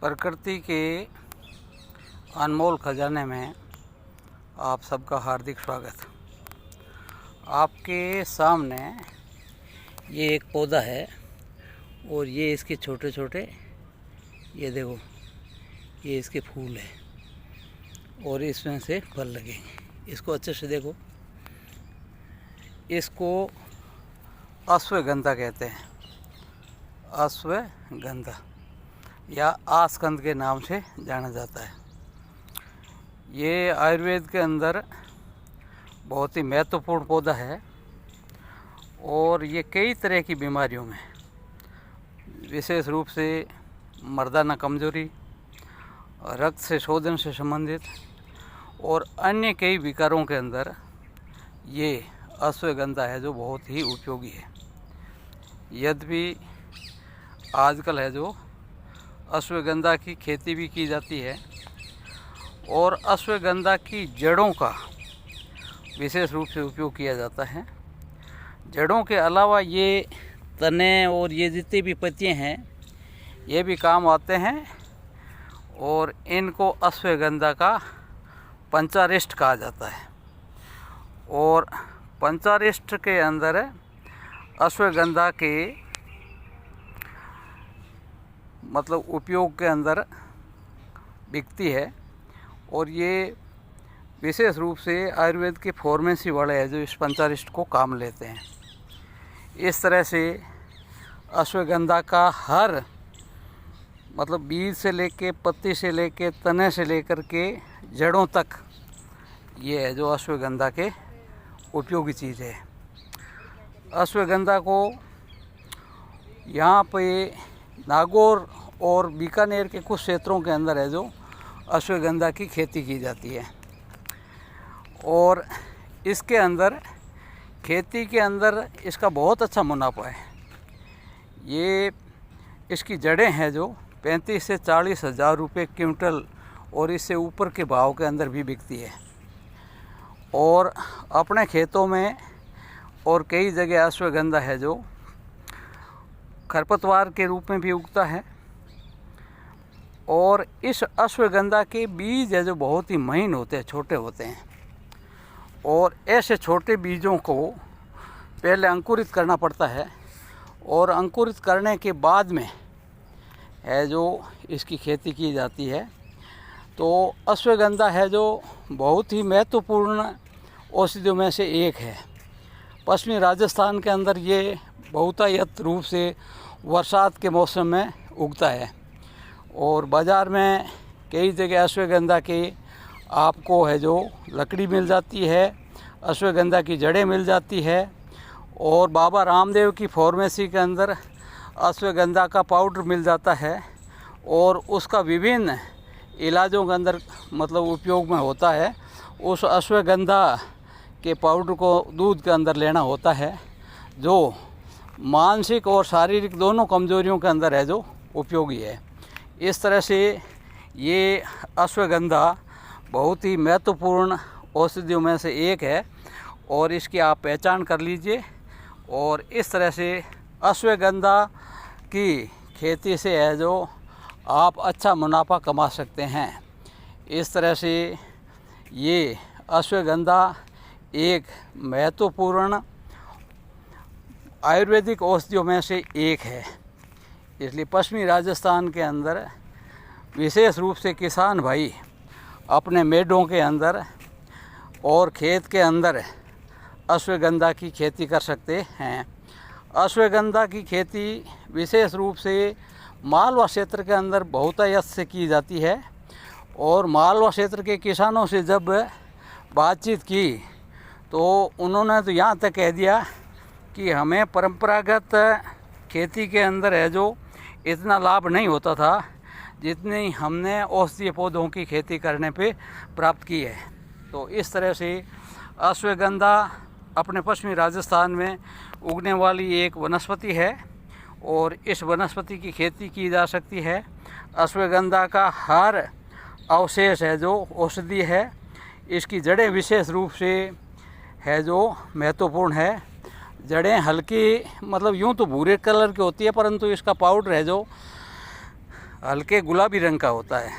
प्रकृति के अनमोल खजाने में आप सबका हार्दिक स्वागत। आपके सामने ये एक पौधा है और ये इसके छोटे छोटे, ये देखो, ये इसके फूल है और इसमें से फल लगेंगे। इसको अच्छे से देखो। इसको अश्वगंधा कहते हैं, अश्वगंधा या आसकंद के नाम से जाना जाता है। ये आयुर्वेद के अंदर बहुत ही महत्वपूर्ण पौधा है और ये कई तरह की बीमारियों में, विशेष रूप से मर्दाना कमजोरी, रक्त से शोधन से संबंधित और अन्य कई विकारों के अंदर ये अश्वगंधा है जो बहुत ही उपयोगी है। यद्यपि आजकल है जो अश्वगंधा की खेती भी की जाती है और अश्वगंधा की जड़ों का विशेष रूप से उपयोग किया जाता है। जड़ों के अलावा ये तने और ये जितनी भी पत्तियां हैं ये भी काम आते हैं और इनको अश्वगंधा का पंचारिष्ट कहा जाता है। और पंचारिष्ट के अंदर अश्वगंधा के मतलब उपयोग के अंदर बिकती है और ये विशेष रूप से आयुर्वेद के फार्मेसी वाले हैं जो इस पंचारिष्ट को काम लेते हैं। इस तरह से अश्वगंधा का हर मतलब बीज से लेके, पत्ती से लेके, तने से लेकर के जड़ों तक ये है जो अश्वगंधा के उपयोगी चीज़ है। अश्वगंधा को यहाँ पे नागौर और बीकानेर के कुछ क्षेत्रों के अंदर है जो अश्वगंधा की खेती की जाती है और इसके अंदर खेती के अंदर इसका बहुत अच्छा मुनाफा है। ये इसकी जड़ें हैं जो 35 से 40 हज़ार रुपये क्विंटल और इससे ऊपर के भाव के अंदर भी बिकती है। और अपने खेतों में और कई जगह अश्वगंधा है जो खरपतवार के रूप में भी उगता है और इस अश्वगंधा के बीज है जो बहुत ही महीन होते हैं, छोटे होते हैं और ऐसे छोटे बीजों को पहले अंकुरित करना पड़ता है और अंकुरित करने के बाद में है जो इसकी खेती की जाती है। तो अश्वगंधा है जो बहुत ही महत्वपूर्ण औषधियों में से एक है। पश्चिमी राजस्थान के अंदर ये बहुतायत रूप से बरसात के मौसम में उगता है और बाज़ार में कई जगह अश्वगंधा के आपको है जो लकड़ी मिल जाती है, अश्वगंधा की जड़ें मिल जाती है और बाबा रामदेव की फार्मेसी के अंदर अश्वगंधा का पाउडर मिल जाता है और उसका विभिन्न इलाजों के अंदर मतलब उपयोग में होता है। उस अश्वगंधा के पाउडर को दूध के अंदर लेना होता है जो मानसिक और शारीरिक दोनों कमजोरियों के अंदर है जो उपयोगी है। इस तरह से ये अश्वगंधा बहुत ही महत्वपूर्ण औषधियों में से एक है और इसकी आप पहचान कर लीजिए। और इस तरह से अश्वगंधा की खेती से है जो आप अच्छा मुनाफा कमा सकते हैं। इस तरह से ये अश्वगंधा एक महत्वपूर्ण आयुर्वेदिक औषधियों में से एक है। इसलिए पश्चिमी राजस्थान के अंदर विशेष रूप से किसान भाई अपने मेढ़ों के अंदर और खेत के अंदर अश्वगंधा की खेती कर सकते हैं। अश्वगंधा की खेती विशेष रूप से मालवा क्षेत्र के अंदर बहुतायत से की जाती है और मालवा क्षेत्र के किसानों से जब बातचीत की तो उन्होंने तो यहाँ तक कह दिया कि हमें परंपरागत खेती के अंदर है जो इतना लाभ नहीं होता था जितनी हमने औषधीय पौधों की खेती करने पे प्राप्त की है। तो इस तरह से अश्वगंधा अपने पश्चिमी राजस्थान में उगने वाली एक वनस्पति है और इस वनस्पति की खेती की जा सकती है। अश्वगंधा का हर अवशेष है जो औषधि है। इसकी जड़ें विशेष रूप से है जो महत्वपूर्ण है। जड़ें हल्की मतलब यूँ तो भूरे कलर की होती है परंतु इसका पाउडर है जो हल्के गुलाबी रंग का होता है।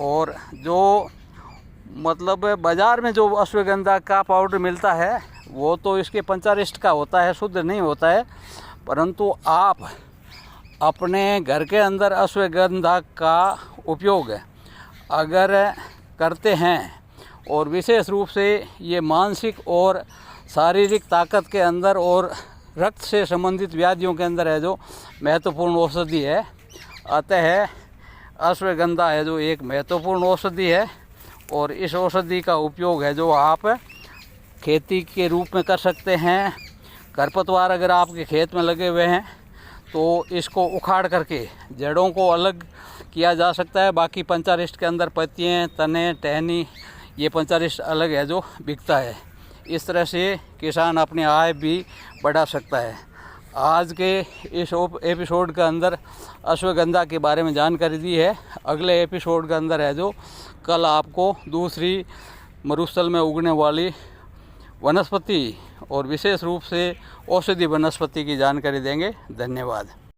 और जो मतलब बाज़ार में जो अश्वगंधा का पाउडर मिलता है वो तो इसके पंचारिष्ट का होता है, शुद्ध नहीं होता है। परंतु आप अपने घर के अंदर अश्वगंधा का उपयोग अगर करते हैं और विशेष रूप से ये मानसिक और शारीरिक ताकत के अंदर और रक्त से संबंधित व्याधियों के अंदर है जो महत्वपूर्ण औषधि है। अतः अश्वगंधा है जो एक महत्वपूर्ण औषधि है और इस औषधि का उपयोग है जो आप खेती के रूप में कर सकते हैं। खरपतवार अगर आपके खेत में लगे हुए हैं तो इसको उखाड़ करके जड़ों को अलग किया जा सकता है। बाकी पंचारिष्ट के अंदर पत्तियाँ, तने, टहनी, ये पंचारिष्ट अलग है जो बिकता है। इस तरह से किसान अपनी आय भी बढ़ा सकता है। आज के इस एपिसोड के अंदर अश्वगंधा के बारे में जानकारी दी है। अगले एपिसोड के अंदर है जो कल आपको दूसरी मरुस्थल में उगने वाली वनस्पति और विशेष रूप से औषधि वनस्पति की जानकारी देंगे। धन्यवाद।